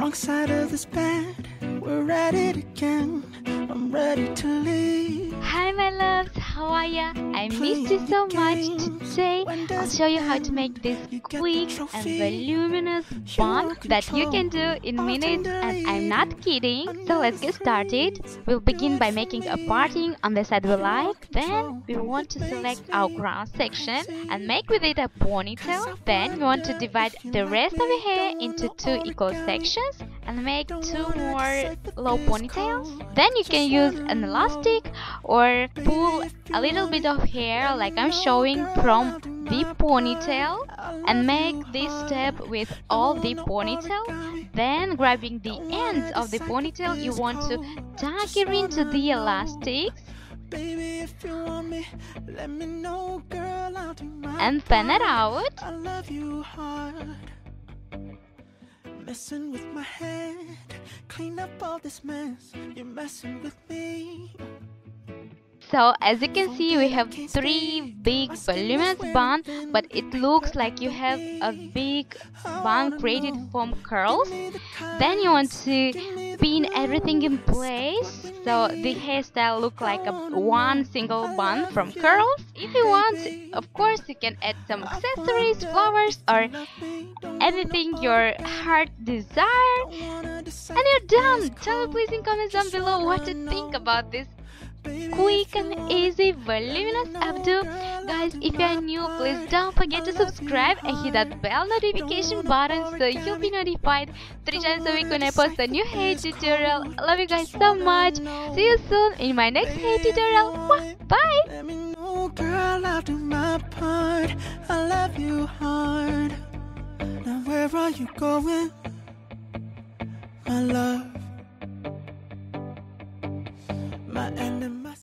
wrong side of this bed. We're at it again. I'm ready to leave. Hi my loves, how are ya? I missed you so much. Today I'll show you how to make this quick and voluminous bun that you can do in minutes, and I'm not kidding. So let's get started. We'll begin by making a parting on the side we like. Then we want to select our crown section and make with it a ponytail. Then we want to divide the rest of the hair into 2 equal sections and make 2 more low ponytails. Then you can use an elastic or pull a little bit of hair like I'm showing from the ponytail and make this step with all the ponytail. Then grabbing the ends of the ponytail, you want to tuck it into the elastics and fan it out. Messing with my head, clean up all this mess. You're messing with me. So as you can see, we have 3 big voluminous buns, but it looks like you have a big bun created from curls. Then you want to pin everything in place so the hairstyle look like one single bun from curls. If you want, of course, you can add some accessories, flowers, or anything your heart desire. And you're done. Tell me please in comments down below what you think about this quick and easy voluminous updo. Guys, if you are new, please don't forget to subscribe and hit that bell notification button so you'll be notified 3 times a week when I post a new hair tutorial. I love you guys so much. See you soon in my next hair tutorial. Bye. Let me know, girl, I'll do my part. I love you hard. Now where are you going, my love? My